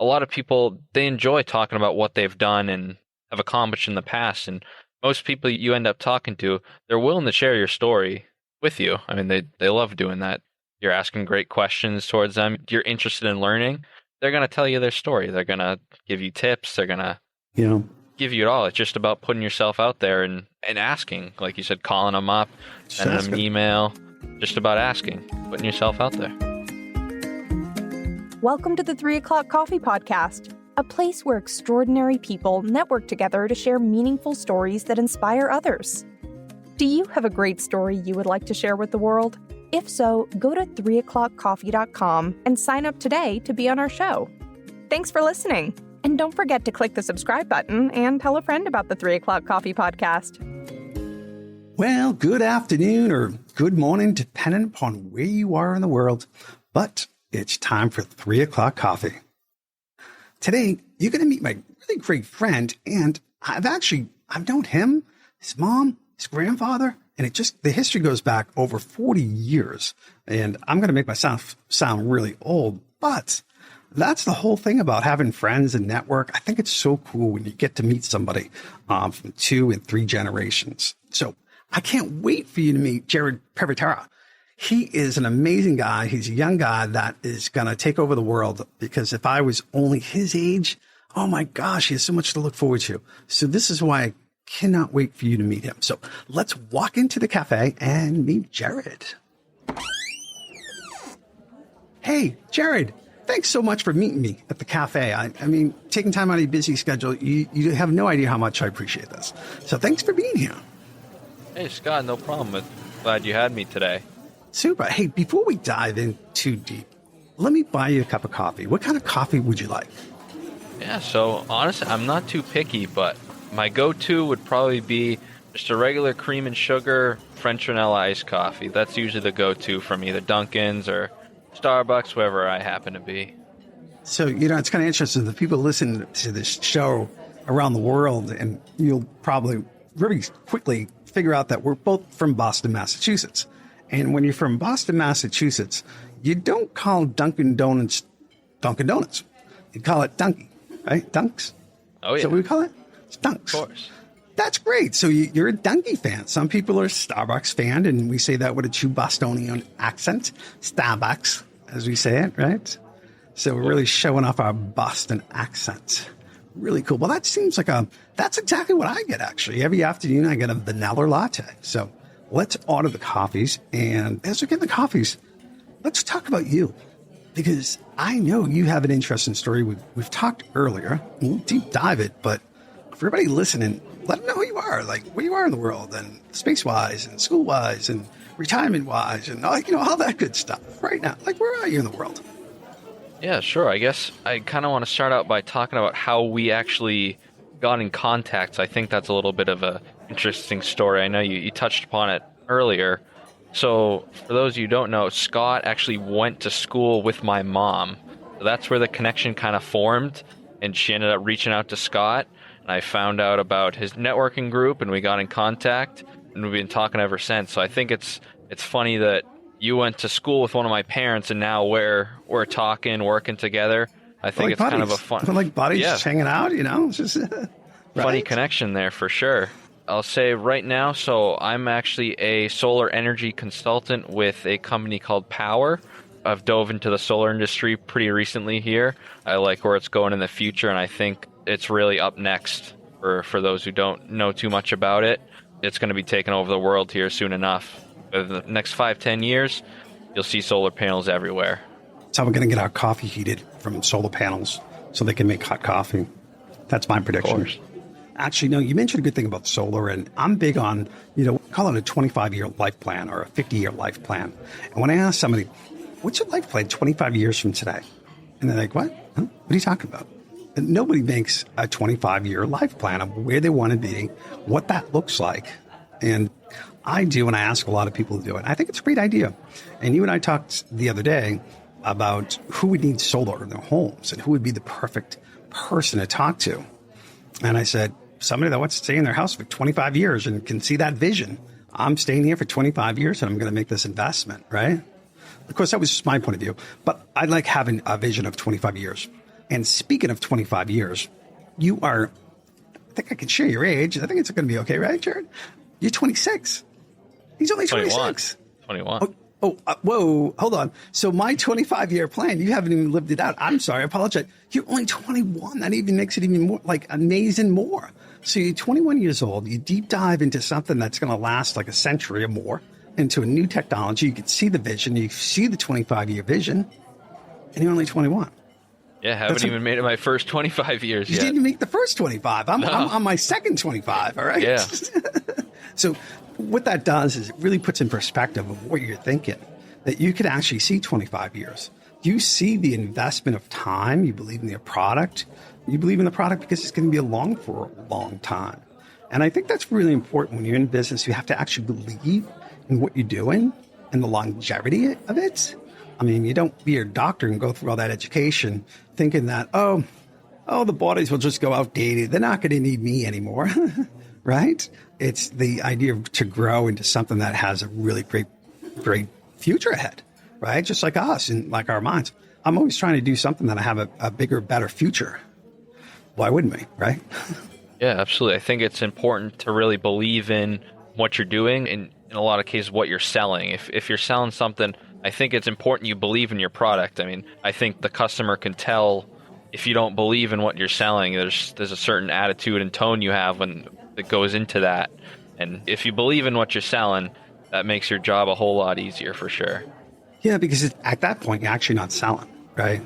a lot of people, they enjoy talking about what they've done and have accomplished in the past. And most people you end up talking to, they're willing to share your story with you. I mean, they love doing that. You're asking great questions towards them. You're interested in learning. They're going to tell you their story. They're going to give you tips. They're going to give you it all. It's just about putting yourself out there and asking, like you said, calling them up, sending them an email, just about asking, putting yourself out there. Welcome to the 3 O'Clock Coffee Podcast, a place where extraordinary people network together to share meaningful stories that inspire others. Do you have a great story you would like to share with the world? If so, go to 3o'clockcoffee.com and sign up today to be on our show. Thanks for listening. And don't forget to click the subscribe button and tell a friend about the 3 O'Clock Coffee Podcast. Well, good afternoon or good morning, depending upon where you are in the world. But it's time for 3 O'Clock Coffee. Today, you're going to meet my really great friend, and I've known him, his mom, his grandfather, and the history goes back over 40 years. And I'm going to make myself sound really old, but that's the whole thing about having friends and network. I think it's so cool when you get to meet somebody from 2 and 3 generations. So I can't wait for you to meet Jared Previtera. He is an amazing guy. He's a young guy that is going to take over the world, because if I was only his age, oh my gosh, he has so much to look forward to. So this is why I cannot wait for you to meet him. So let's walk into the cafe and meet Jared. Hey, Jared, thanks so much for meeting me at the cafe. I mean, taking time out of your busy schedule, you have no idea how much I appreciate this. So thanks for being here. Hey, Scott, no problem. Glad you had me today. Super. Hey, before we dive in too deep, let me buy you a cup of coffee. What kind of coffee would you like? Yeah, so honestly, I'm not too picky, but my go-to would probably be just a regular cream and sugar French vanilla iced coffee. That's usually the go-to from either Dunkin's or Starbucks, wherever I happen to be. So, it's kind of interesting. The people listen to this show around the world, and you'll probably really quickly figure out that we're both from Boston, Massachusetts. And when you're from Boston, Massachusetts, you don't call Dunkin' Donuts Dunkin' Donuts. You call it Dunky, right? Dunks. Oh, yeah. So what we call it? It's Dunks. Of course. That's great. So you're a Dunky fan. Some people are a Starbucks fan, and we say that with a true Bostonian accent. Starbucks, as we say it, right? So we're really showing off our Boston accent. Really cool. Well, that seems like that's exactly what I get, actually. Every afternoon, I get a vanilla latte. So let's order the coffees. And as we get the coffees, let's talk about you, because I know you have an interesting story. We've talked earlier. We'll deep dive it, but for everybody listening, let them know who you are, like where you are in the world, and space-wise, and school-wise, and retirement-wise, and all that good stuff right now. Like, where are you in the world? Yeah, sure. I guess I kind of want to start out by talking about how we actually got in contact. I think that's a little bit of a interesting story. I know you touched upon it earlier. So for those of you who don't know, Scott actually went to school with my mom. So that's where the connection kind of formed, and she ended up reaching out to Scott, and I found out about his networking group, and we got in contact, and we've been talking ever since. So I think it's funny that you went to school with one of my parents, and now we're talking, working together. I think like it's buddies. kind of a fun... We're like buddies, just hanging out, It's just, funny right? connection there for sure. I'll say right now, so I'm actually a solar energy consultant with a company called Power. I've dove into the solar industry pretty recently here. I like where it's going in the future, and I think it's really up next for those who don't know too much about it. It's going to be taking over the world here soon enough. In the next 5-10 years, you'll see solar panels everywhere. So we're going to get our coffee heated from solar panels so they can make hot coffee. That's my prediction. Of course. Actually, no, you mentioned a good thing about solar, and I'm big on, call it a 25-year life plan or a 50-year life plan. And when I ask somebody, what's your life plan 25 years from today? And they're like, what? Huh? What are you talking about? And nobody makes a 25-year life plan of where they want to be, what that looks like. And I do, and I ask a lot of people to do it. I think it's a great idea. And you and I talked the other day about who would need solar in their homes and who would be the perfect person to talk to. And I said, somebody that wants to stay in their house for 25 years and can see that vision. I'm staying here for 25 years and I'm going to make this investment, right? Of course, that was just my point of view. But I like having a vision of 25 years. And speaking of 25 years, you are, I think I can share your age. I think it's going to be okay, right, Jared? You're 26. He's only 26. 21. Whoa, hold on. So my 25-year plan, you haven't even lived it out. I'm sorry, I apologize. You're only 21. That even makes it even more, like, amazing more. So you're 21 years old. You deep dive into something that's going to last like a century or more, into a new technology. You can see the vision. You see the 25-year vision, and you're only 21. Yeah, haven't even made it my first 25 years yet. You didn't make the first 25. I'm on my second 25, all right? Yeah. So what that does is it really puts in perspective of what you're thinking, that you could actually see 25 years. You see the investment of time. You believe in your product. You believe in the product because it's going to be along for a long time. And I think that's really important when you're in business. You have to actually believe in what you're doing and the longevity of it. I mean, you don't be a doctor and go through all that education thinking that, oh, the bodies will just go outdated. They're not going to need me anymore, right? It's the idea to grow into something that has a really great future ahead, right? Just like us and like our minds. I'm always trying to do something that I have a bigger, better future. Why wouldn't we, right? Yeah, absolutely. I think it's important to really believe in what you're doing and in a lot of cases what you're selling. If you're selling something, I think it's important you believe in your product. I mean, I think the customer can tell if you don't believe in what you're selling. There's a certain attitude and tone you have when it goes into that. And if you believe in what you're selling, that makes your job a whole lot easier for sure. Yeah, because at that point, you're actually not selling, right?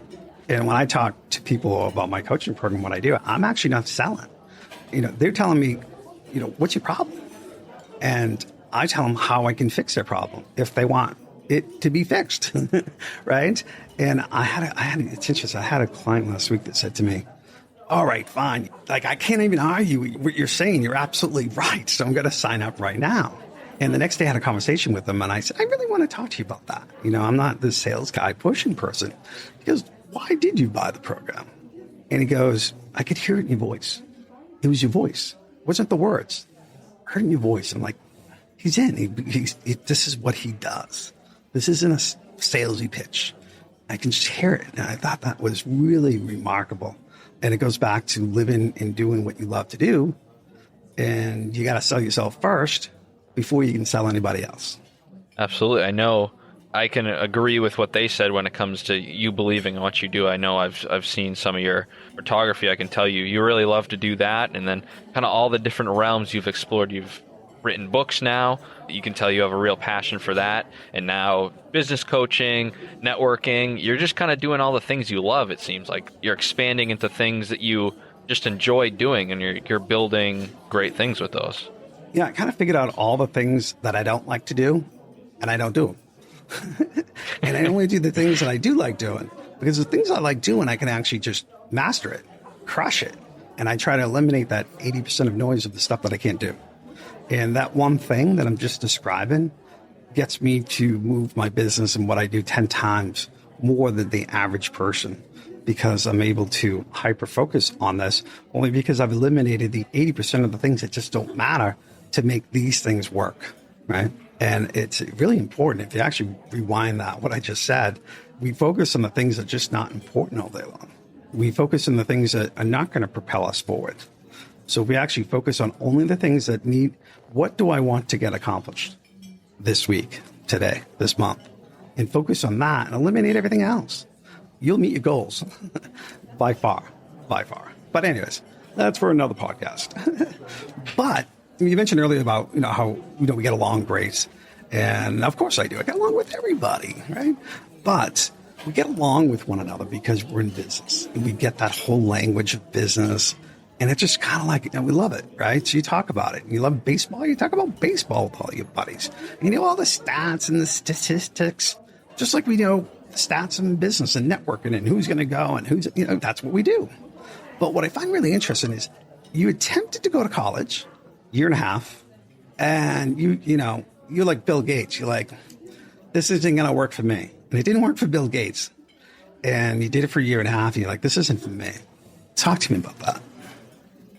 And when I talk to people about my coaching program, what I do, I'm actually not selling. They're telling me, what's your problem? And I tell them how I can fix their problem if they want it to be fixed, right? And it's interesting. I had a client last week that said to me, all right, fine. Like, I can't even argue what you're saying. You're absolutely right. So I'm going to sign up right now. And the next day I had a conversation with them and I said, I really want to talk to you about that. I'm not the sales guy pushing person. He goes, why did you buy the program? And he goes, I could hear it in your voice. It was your voice. It wasn't the words. I heard in your voice. I'm like, he's in. This is what he does. This isn't a salesy pitch. I can just hear it. And I thought that was really remarkable. And it goes back to living and doing what you love to do. And you got to sell yourself first before you can sell anybody else. Absolutely. I know I can agree with what they said when it comes to you believing in what you do. I know I've seen some of your photography. I can tell you really love to do that. And then kind of all the different realms you've explored. You've written books now. You can tell you have a real passion for that. And now business coaching, networking, you're just kind of doing all the things you love. It seems like you're expanding into things that you just enjoy doing, and you're building great things with those. Yeah, I kind of figured out all the things that I don't like to do, and I don't do them. And I only do the things that I do like doing, because the things I like doing, I can actually just master it, crush it. And I try to eliminate that 80% of noise of the stuff that I can't do. And that one thing that I'm just describing gets me to move my business and what I do 10 times more than the average person, because I'm able to hyper focus on this only because I've eliminated the 80% of the things that just don't matter to make these things work, right? And it's really important. If you actually rewind that, what I just said, we focus on the things that are just not important all day long. We focus on the things that are not going to propel us forward. So if we actually focus on only the things that need, what do I want to get accomplished this week, today, this month, and focus on that and eliminate everything else, you'll meet your goals by far. But anyways, that's for another podcast. But you mentioned earlier about, how, we get along great. And of course I do. I get along with everybody, right? But we get along with one another because we're in business. And we get that whole language of business. And it's just kind of like, we love it, right? So you talk about it. You love baseball, you talk about baseball with all your buddies. And you know all the stats and the statistics, just like we know the stats in business and networking and who's going to go and who's, that's what we do. But what I find really interesting is you attempted to go to college, year and a half, and you're like Bill Gates. You're like, this isn't going to work for me. And it didn't work for Bill Gates. And you did it for a year and a half. And you're like, this isn't for me. Talk to me about that.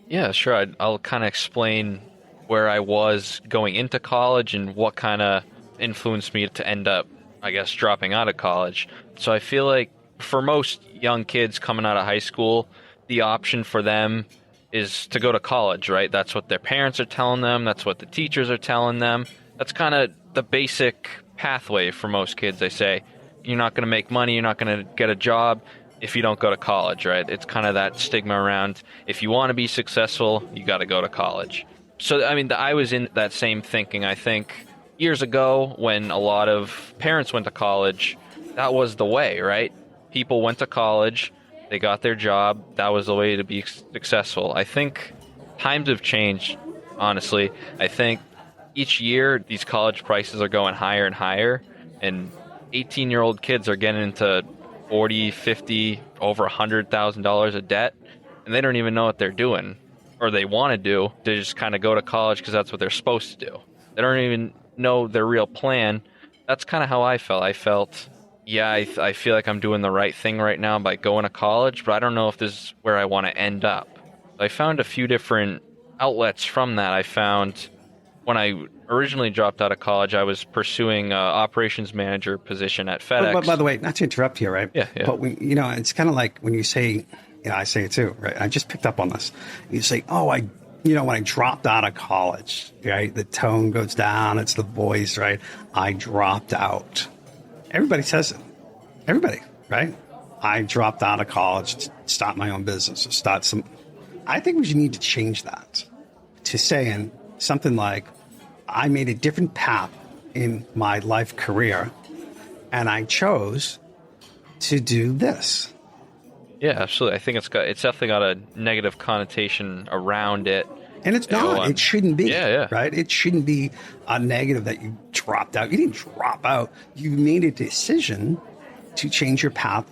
Yeah, sure. I'll kind of explain where I was going into college and what kind of influenced me to end up, I guess, dropping out of college. So I feel like for most young kids coming out of high school, the option for them is to go to college, right? That's what their parents are telling them. That's what the teachers are telling them. That's kind of the basic pathway for most kids. They say, you're not going to make money, you're not going to get a job if you don't go to college, right? It's kind of that stigma around, if you want to be successful, you got to go to college. So, I mean, I was in that same thinking. I think years ago when a lot of parents went to college, that was the way, right? People went to college, they got their job, that was the way to be successful. I think times have changed, honestly. I think each year these college prices are going higher and higher, and 18-year-old kids are getting into 40, 50, over $100,000 of debt, and they don't even know what they're doing, or they want to do. They just kind of go to college because that's what they're supposed to do. They don't even know their real plan. That's kind of how I felt. I felt, yeah, I feel like I'm doing the right thing right now by going to college, but I don't know if this is where I want to end up. I found a few different outlets from that. I found when I originally dropped out of college, I was pursuing an operations manager position at FedEx. But by the way, not to interrupt you, right? Yeah. But it's kind of like when you say, I say it too, right? I just picked up on this. You say, when I dropped out of college, right? The tone goes down. It's the voice, right? I dropped out. Everybody says it. Everybody, right? I dropped out of college to start my own business, I think we need to change that to saying something like, I made a different path in my life career, and I chose to do this. Yeah, absolutely. I think it's definitely got a negative connotation around it. And it's not. It shouldn't be. Yeah. Right? It shouldn't be a negative that you dropped out. You didn't drop out. You made a decision to change your path,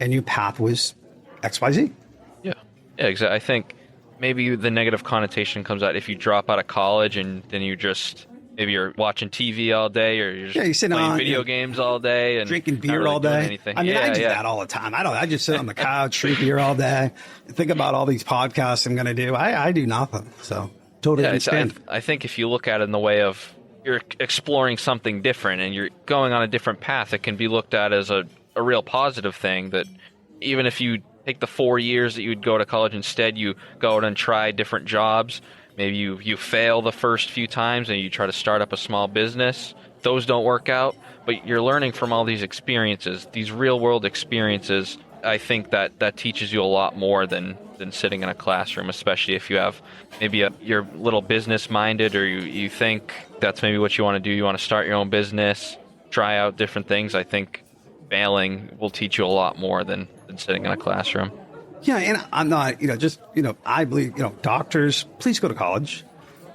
and your path was XYZ. Yeah, exactly. I think maybe the negative connotation comes out if you drop out of college and then maybe you're watching TV all day, or you're just playing video games all day and drinking beer really all day. Anything. I mean, I do that all the time. I just sit on the couch, drink beer all day, think about all these podcasts I'm going to do. I do nothing. So totally understand. I think if you look at it in the way of you're exploring something different and you're going on a different path, it can be looked at as a real positive thing. That even if you take the 4 years that you'd go to college, instead you go out and try different jobs. Maybe you fail the first few times and you try to start up a small business. Those don't work out, but you're learning from all these experiences, these real world experiences. I think that teaches you a lot more than sitting in a classroom, especially if you have maybe you're a little business minded, or you think that's maybe what you want to do. You want to start your own business, try out different things. I think failing will teach you a lot more than sitting in a classroom. Yeah, and I'm not, I believe, doctors, please go to college.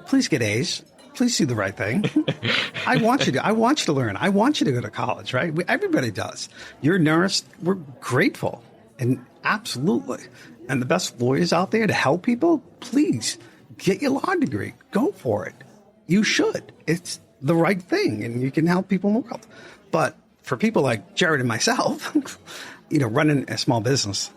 Please get A's. Please do the right thing. I want you to learn. I want you to go to college, right? Everybody does. You're a nurse. We're grateful. And absolutely. And the best lawyers out there to help people, please get your law degree. Go for it. You should. It's the right thing, and you can help people in the world. But for people like Jared and myself, running a small business,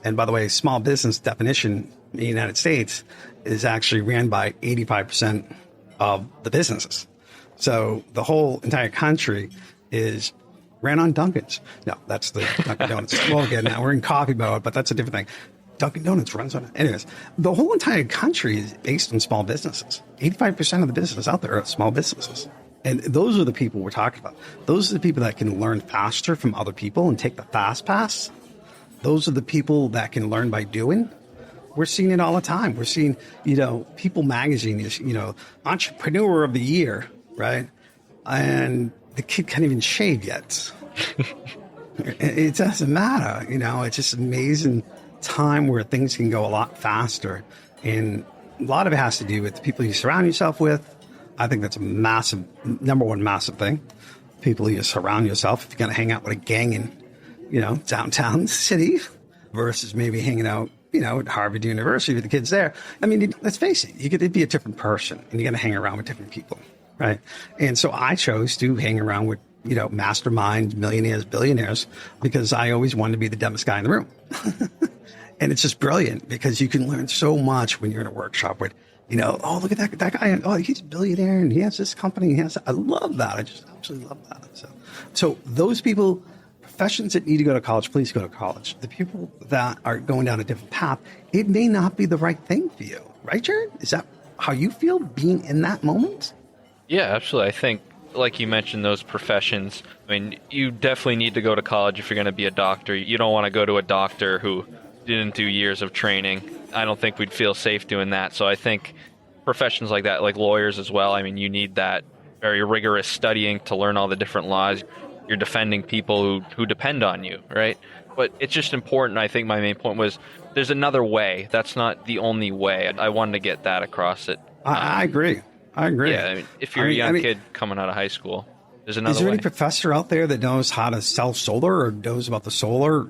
and by the way, small business definition in the United States is actually ran by 85% of the businesses. So the whole entire country is ran on Dunkin's. No, that's the Dunkin' Donuts slogan. Now we're in coffee mode, but that's a different thing. Dunkin' Donuts runs on it. Anyways, the whole entire country is based on small businesses. 85% of the businesses out there are small businesses. And those are the people we're talking about. Those are the people that can learn faster from other people and take the fast pass. Those are the people that can learn by doing. We're seeing it all the time. We're seeing, People Magazine is, Entrepreneur of the Year, right? And the kid can't even shave yet. It doesn't matter. It's just amazing time where things can go a lot faster. And a lot of it has to do with the people you surround yourself with. I think that's a number one massive thing. People you surround yourself. If you're going to hang out with a gang in, downtown city versus maybe hanging out, at Harvard University with the kids there. I mean, let's face it, you get to be a different person and you're going to hang around with different people, right? And so I chose to hang around with, masterminds, millionaires, billionaires, because I always wanted to be the dumbest guy in the room. And it's just brilliant because you can learn so much when you're in a workshop with, oh, look at that guy. Oh, he's a billionaire and he has this company. I love that. I just absolutely love that. So those people professions that need to go to college, please go to college. The people that are going down a different path, it may not be the right thing for you. Right, Jared? Is that how you feel being in that moment? Yeah, absolutely. I think, like you mentioned, those professions, I mean, you definitely need to go to college if you're going to be a doctor. You don't want to go to a doctor who didn't do years of training. I don't think we'd feel safe doing that. So I think professions like that, like lawyers as well, I mean, you need that very rigorous studying to learn all the different laws. You're defending people who depend on you, right? But it's just important. I think my main point was there's another way. That's not the only way. I wanted to get that across it. I agree. I agree. Yeah, I mean, if you're a young kid coming out of high school, there's another way. Is there any professor out there that knows how to sell solar or knows about the solar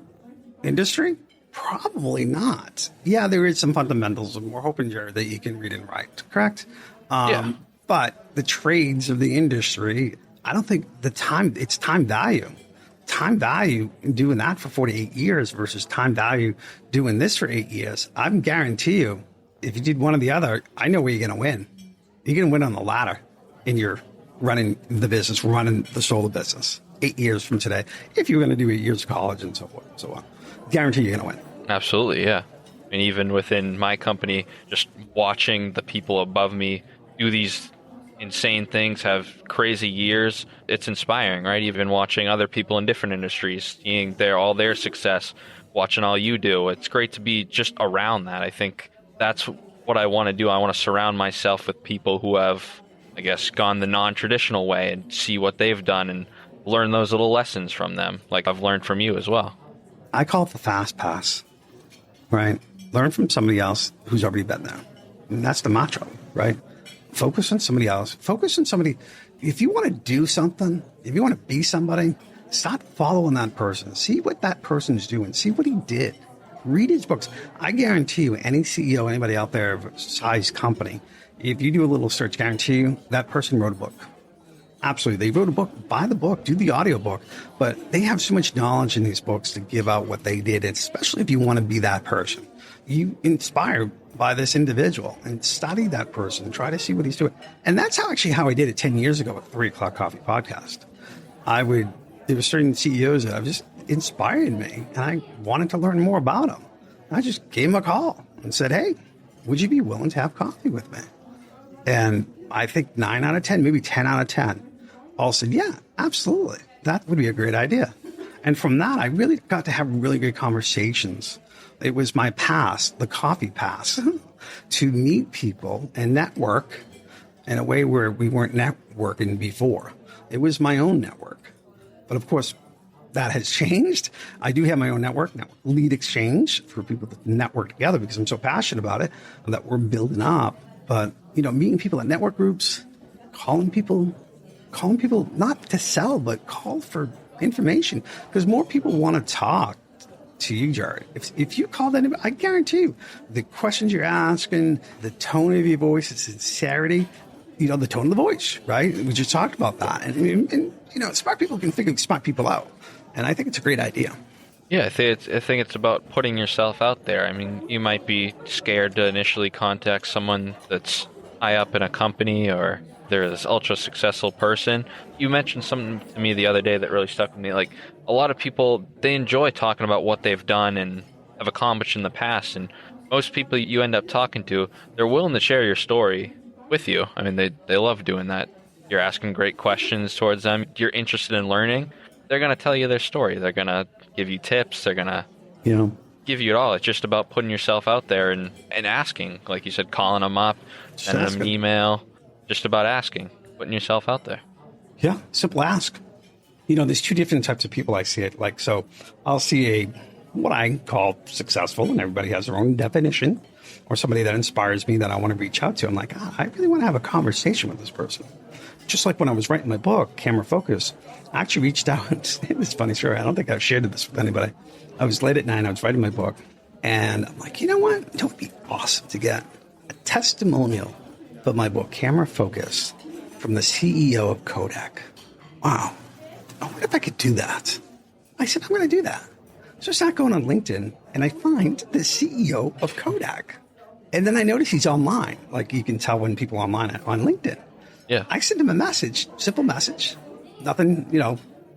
industry? Probably not. Yeah, there is some fundamentals, and we're hoping, Jared, that you can read and write, correct? Yeah. But the trades of the industry, I don't think it's time value. Time value in doing that for 48 years versus time value doing this for 8 years. I can guarantee you, if you did one or the other, I know where you're going to win. You're going to win on the ladder in your running the business, running the solar business 8 years from today. If you're going to do 8 years of college and so forth and so on, guarantee you're going to win. Absolutely, yeah. I mean, even within my company, just watching the people above me do these insane things, have crazy years, it's inspiring, right? Even watching other people in different industries, seeing all their success, watching all you do. It's great to be just around that. I think that's what I want to do. I want to surround myself with people who have, I guess, gone the non-traditional way and see what they've done and learn those little lessons from them, like I've learned from you as well. I call it the fast pass, right? Learn from somebody else who's already been there. And that's the mantra, right? Focus on somebody else. Focus on somebody. If you want to do something, if you want to be somebody, stop following that person. See what that person is doing. See what he did. Read his books. I guarantee you, any CEO, anybody out there of a size company, if you do a little search, guarantee you that person wrote a book. Absolutely. They wrote a book. Buy the book. Do the audiobook. But they have so much knowledge in these books to give out what they did, especially if you want to be that person. You inspire by this individual and study that person, try to see what he's doing. And that's how I did it 10 years ago with 3 O'Clock Coffee Podcast. There were certain CEOs that have just inspired me, and I wanted to learn more about them. I just gave them a call and said, hey, would you be willing to have coffee with me? And I think 9 out of 10, maybe 10 out of 10, all said, yeah, absolutely. That would be a great idea. And from that, I really got to have really good conversations. It was my pass, the coffee pass, to meet people and network in a way where we weren't networking before. It was my own network. But of course, that has changed. I do have my own network now, Lead Exchange, for people to network together because I'm so passionate about it and that we're building up. But, meeting people at network groups, calling people not to sell, but call for information because more people want to talk to you, Jared. If you called anybody, I guarantee you, the questions you're asking, the tone of your voice, the sincerity, the tone of the voice, right? We just talked about that. And smart people can figure smart people out. And I think it's a great idea. Yeah, I think it's about putting yourself out there. I mean, you might be scared to initially contact someone that's high up in a company or they're this ultra successful person. You mentioned something to me the other day that really stuck with me. Like, a lot of people, they enjoy talking about what they've done and have accomplished in the past. And most people you end up talking to, they're willing to share your story with you. I mean, they love doing that. You're asking great questions towards them. You're interested in learning. They're going to tell you their story. They're going to give you tips. They're going to give you it all. It's just about putting yourself out there and asking. Like you said, calling them up, sending them an email. Just about asking, putting yourself out there. Yeah, simple ask. There's two different types of people I see it. Like, so I'll see what I call successful, and everybody has their own definition, or somebody that inspires me that I want to reach out to. I'm like, I really want to have a conversation with this person. Just like when I was writing my book, Camera Focus, I actually reached out. It was a funny story. I don't think I've shared this with anybody. I was late at night. I was writing my book, and I'm like, you know what? It would be awesome to get a testimonial of my book, Camera Focus, from the CEO of Kodak. Wow. I wonder if I could do that. I said, I'm going to do that. So I start going on LinkedIn, and I find the CEO of Kodak. And then I notice he's online. Like, you can tell when people are online on LinkedIn. Yeah. I sent him a message, simple message. Nothing,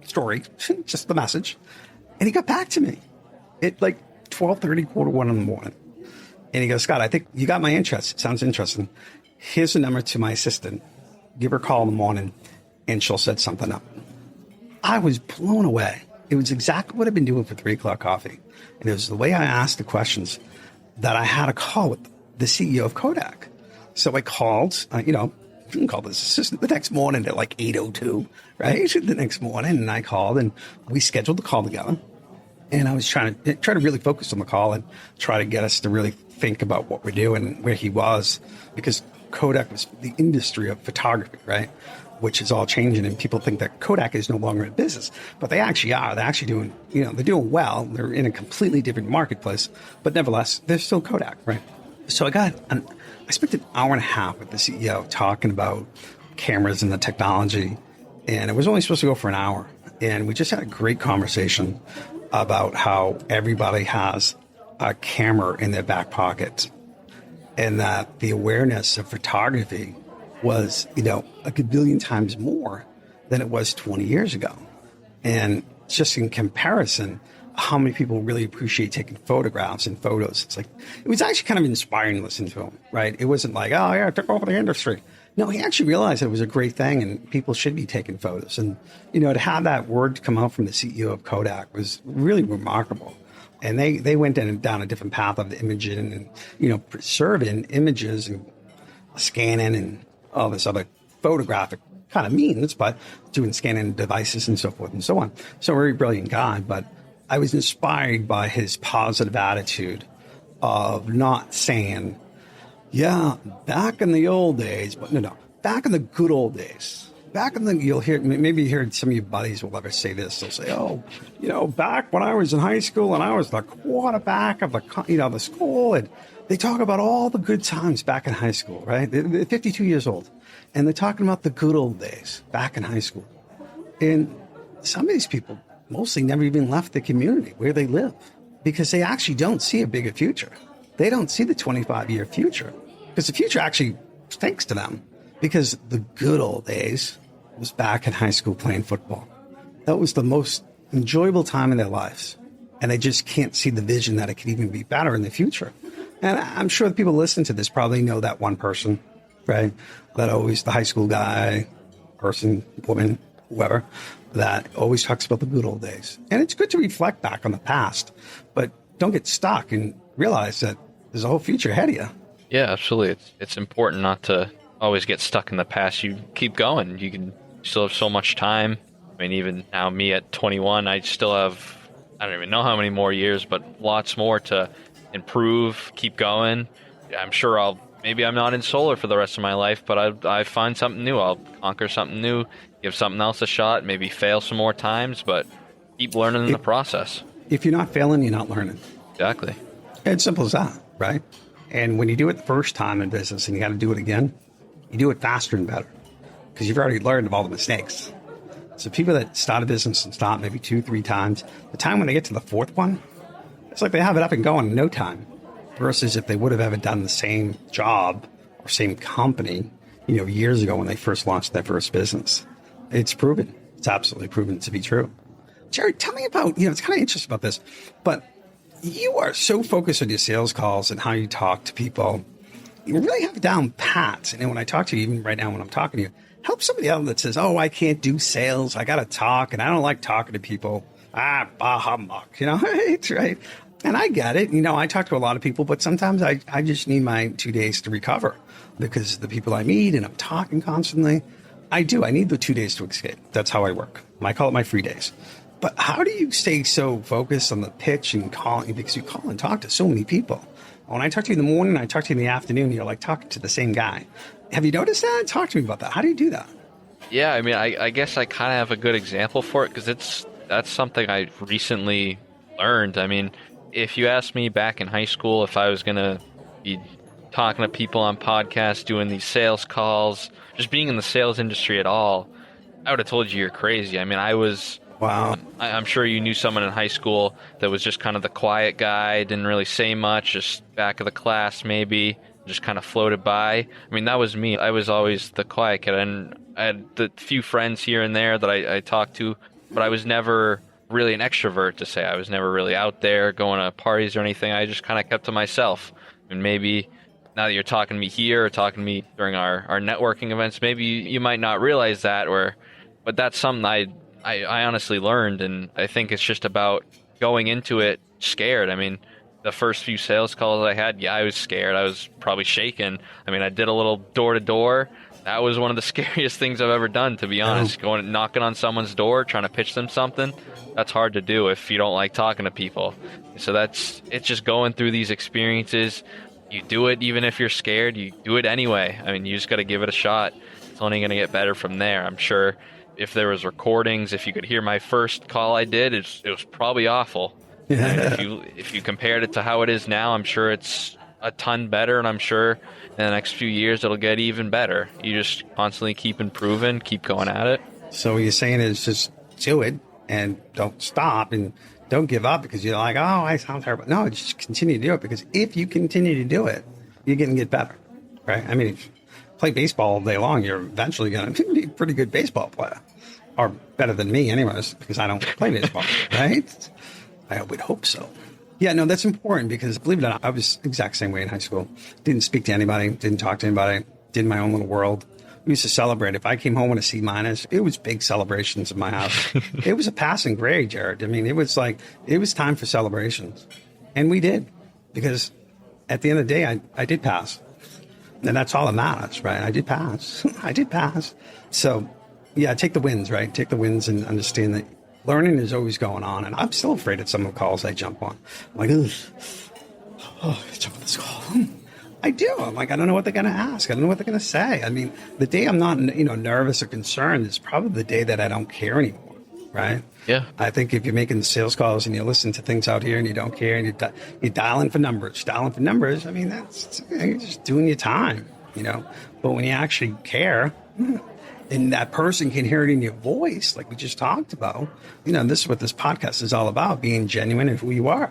story, just the message. And he got back to me at like 12:30, quarter one in the morning. And he goes, Scott, I think you got my interest. It sounds interesting. Here's the number to my assistant. Give her a call in the morning and she'll set something up. I was blown away. It was exactly what I've been doing for 3 o'clock coffee. And it was the way I asked the questions that I had a call with the CEO of Kodak. So I called, you can call this assistant the next morning at like 8:02, right? The next morning. And I called and we scheduled the call together. And I was trying to really focus on the call and try to get us to really think about what we're doing and where he was, because Kodak was the industry of photography, right? Which is all changing, and people think that Kodak is no longer in business, but they actually are. They're actually doing, they're doing well. They're in a completely different marketplace, but nevertheless, they're still Kodak, right? So I spent an hour and a half with the CEO talking about cameras and the technology, and it was only supposed to go for an hour. And we just had a great conversation about how everybody has a camera in their back pocket, and that the awareness of photography was, a billion times more than it was 20 years ago. And just in comparison, how many people really appreciate taking photographs and photos. It's like, it was actually kind of inspiring to listen to him, right? It wasn't like, oh yeah, I took over the industry. No, he actually realized it was a great thing and people should be taking photos. And, to have that word come out from the CEO of Kodak was really remarkable. And they went down a different path of imaging and, preserving images and scanning and all this other photographic kind of means, but doing scanning devices and so forth and so on. So a very brilliant guy, but I was inspired by his positive attitude of not saying, yeah, back in the old days, but no, back in the good old days. You'll hear, maybe you heard some of your buddies will ever say this. They'll say, oh, back when I was in high school and I was the quarterback of the school, and they talk about all the good times back in high school, right? They're 52 years old, and they're talking about the good old days back in high school. And some of these people mostly never even left the community where they live because they actually don't see a bigger future. They don't see the 25-year future because the future actually stinks to them, because the good old days was back in high school playing football. That was the most enjoyable time in their lives. And they just can't see the vision that it could even be better in the future. And I'm sure the people listening to this probably know that one person, right? That always, the high school guy, person, woman, whoever, that always talks about the good old days. And it's good to reflect back on the past, but don't get stuck and realize that there's a whole future ahead of you. Yeah, absolutely. It's important not to always get stuck in the past. You keep going. You still have so much time. I mean, even now, me at 21, I still have, I don't even know how many more years, but lots more to improve, keep going. I'm sure maybe I'm not in solar for the rest of my life, but I find something new. I'll conquer something new, give something else a shot, maybe fail some more times, but keep learning in the process. If you're not failing, you're not learning. Exactly. It's simple as that, right? And when you do it the first time in business and you got to do it again, you do it faster and better because you've already learned of all the mistakes. So people that start a business and stop maybe 2-3 times, the time when they get to the fourth one, it's like they have it up and going in no time. Versus if they would have ever done the same job or same company, years ago when they first launched their first business. It's proven. It's absolutely proven to be true. Jared, tell me about, it's kind of interesting about this, but you are so focused on your sales calls and how you talk to people. You really have it down pat. And when I talk to you, even right now when I'm talking to you, help somebody out that says, oh, I can't do sales. I got to talk and I don't like talking to people. Bah humbug, right? And I get it. I talk to a lot of people, but sometimes I just need my 2 days to recover because the people I meet and I'm talking constantly. I need the 2 days to escape. That's how I work. I call it my free days. But how do you stay so focused on the pitch and calling? Because you call and talk to so many people. When I talk to you in the morning, I talk to you in the afternoon, you're like talking to the same guy. Have you noticed that? Talk to me about that. How do you do that? Yeah, I mean, I guess I kind of have a good example for it because that's something I recently learned. I mean, if you asked me back in high school if I was going to be talking to people on podcasts, doing these sales calls, just being in the sales industry at all, I would have told you you're crazy. I mean, I was... Wow. I'm sure you knew someone in high school that was just kind of the quiet guy, didn't really say much, just back of the class maybe, just kind of floated by. I mean, that was me. I was always the quiet kid, and I had the few friends here and there that I talked to but I was never really an extrovert to say. I was never really out there going to parties or anything. I just kind of kept to myself. And maybe now that you're talking to me here or talking to me during our networking events, maybe you might not realize that, but that's something I honestly learned. And I think it's just about going into it scared. I mean, the first few sales calls I had, I was scared. I was probably shaking. I mean, I did a little door to door. That was one of the scariest things I've ever done, to be honest. Going knocking on someone's door, trying to pitch them something. That's hard to do if you don't like talking to people. So it's just going through these experiences. You do it even if you're scared. You do it anyway. I mean, you just got to give it a shot. It's only going to get better from there. I'm sure if there was recordings, if you could hear my first call I did, it was probably awful. And if you compared it to how it is now, I'm sure it's a ton better, and I'm sure in the next few years it'll get even better. You just constantly keep improving, keep going at it. So what you're saying is just do it and don't stop and don't give up because you're like, oh, I sound terrible. No, just continue to do it, because if you continue to do it, you're going to get better, right? I mean, if you play baseball all day long, you're eventually going to be a pretty good baseball player, or better than me anyways, because I don't play baseball, right? I would hope so. Yeah, no, that's important, because believe it or not, I was the exact same way in high school. Didn't speak to anybody, didn't talk to anybody, did my own little world. We used to celebrate. If I came home with a C minus, it was big celebrations in my house. It was a passing grade, Jared. I mean, it was time for celebrations. And we did, because at the end of the day, I did pass. And that's all that matters, right? I did pass. I did pass. So, yeah, take the wins, right? Take the wins and understand that learning is always going on. And I'm still afraid of some of the calls I jump on. I'm like, I jump on this call. I do. I'm like, I don't know what they're going to ask. I don't know what they're going to say. I mean, the day I'm not, nervous or concerned is probably the day that I don't care anymore, right? Yeah. I think if you're making sales calls and you listen to things out here and you don't care and you're dialing for numbers, I mean, you're just doing your time, But when you actually care, and that person can hear it in your voice, like we just talked about, this is what this podcast is all about, being genuine in who you are,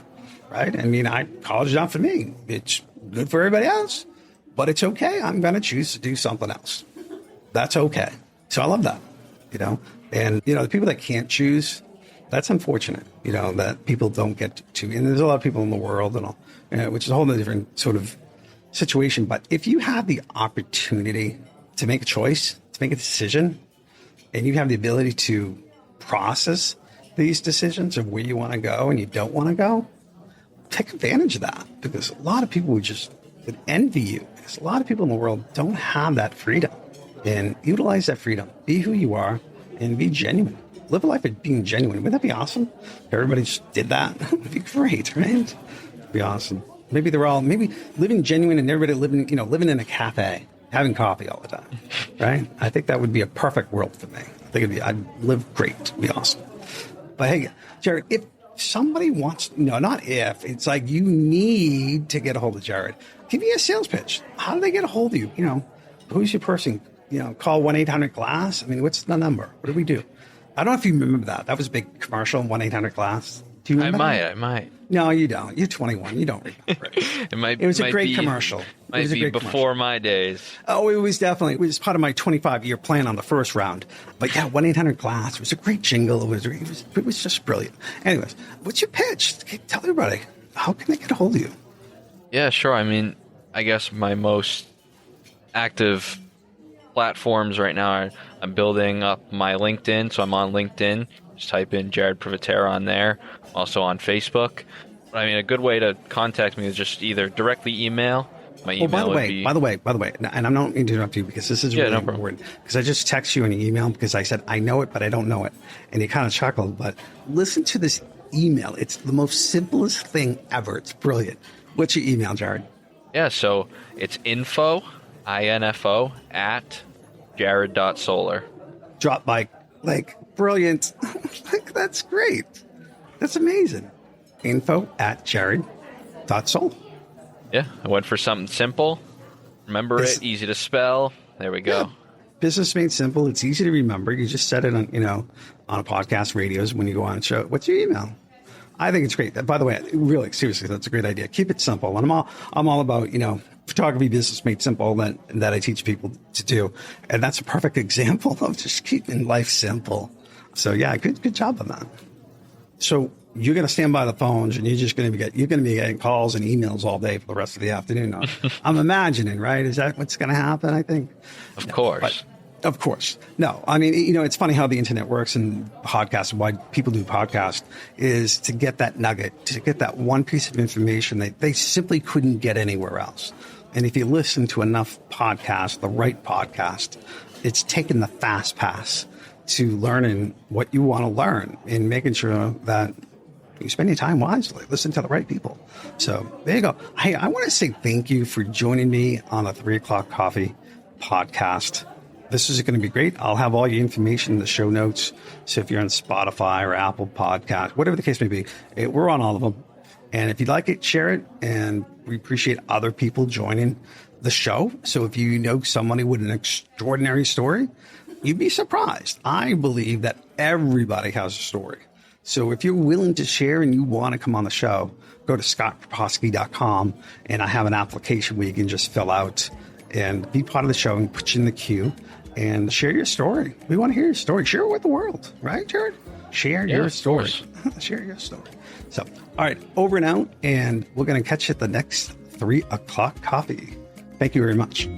right? I mean, college is not for me. It's good for everybody else, but it's okay. I'm going to choose to do something else. That's okay. So I love that, and, the people that can't choose, that's unfortunate, that people don't get to, and there's a lot of people in the world and all, which is a whole different sort of situation. But if you have the opportunity to make a choice, to make a decision, and you have the ability to process these decisions of where you want to go and you don't want to go, take advantage of that, because a lot of people would envy you, because a lot of people in the world don't have that freedom. And utilize that freedom. Be who you are and be genuine. Live a life of being genuine. Wouldn't that be awesome? If everybody just did that, it would be great, right? It'd be awesome. Maybe living genuine and everybody living in a cafe, having coffee all the time, right? I think that would be a perfect world for me. I think I'd live great. It'd be awesome. But hey, Jared, if somebody wants, it's like you need to get a hold of Jared. Give me a sales pitch. How do they get a hold of you? Who's your person? Call 1-800-GLASS. I mean, what's the number? What do we do? I don't know if you remember that. That was a big commercial, 1-800-GLASS. Do you remember I might. No, you don't. You're 21. You don't remember it. It was a great commercial. Might be before my days. Oh, it was part of my 25-year plan on the first round. But yeah, 1-800-GLASS. It was a great jingle. It was just brilliant. Anyways, what's your pitch? Tell everybody. How can they get a hold of you? Yeah, sure. I mean, I guess my most active platforms right now I'm building up my LinkedIn. So I'm on LinkedIn. Just type in Jared Privatera on there. Also on Facebook. I mean, a good way to contact me is just either directly email. My email by the way, and I'm not going to interrupt you because this is really important. Because I just text you an email because I said, I know it, but I don't know it. And you kind of chuckled, but listen to this email. It's the most simplest thing ever. It's brilliant. What's your email, Jared? Yeah, so it's info at jared.solar. Drop by, brilliant. That's great. That's amazing. Info at jared.solar. Yeah, I went for something simple. Remember it, easy to spell. There we go. Yeah. Business made simple. It's easy to remember. You just said it on, on a podcast, radios, when you go on a show. What's your email? I think it's great. By the way, really, seriously, that's a great idea. Keep it simple. And I'm all about, photography business made simple that I teach people to do. And that's a perfect example of just keeping life simple. So yeah, good job on that. So you're going to stand by the phones and you're going to be getting calls and emails all day for the rest of the afternoon. I'm imagining, right? Is that what's going to happen? I think. Of course. But, of course. No, I mean, it's funny how the internet works and podcasts, why people do podcasts is to get that nugget, to get that one piece of information that they simply couldn't get anywhere else. And if you listen to enough podcasts, the right podcast, it's taking the fast pass to learning what you want to learn and making sure that you spend your time wisely. Listen to the right people. So there you go. Hey, I want to say thank you for joining me on the 3 o'clock coffee podcast. This is going to be great. I'll have all your information in the show notes. So if you're on Spotify or Apple Podcast, whatever the case may be, we're on all of them. And if you like it, share it. And we appreciate other people joining the show. So if you know somebody with an extraordinary story, you'd be surprised. I believe that everybody has a story. So if you're willing to share and you want to come on the show, go to scottproposky.com and I have an application where you can just fill out and be part of the show and put you in the queue and share your story. We want to hear your story. Share it with the world, right, Jared? Share your story. Share your story. So, all right, over and out, and we're going to catch you at the next 3 o'clock coffee. Thank you very much.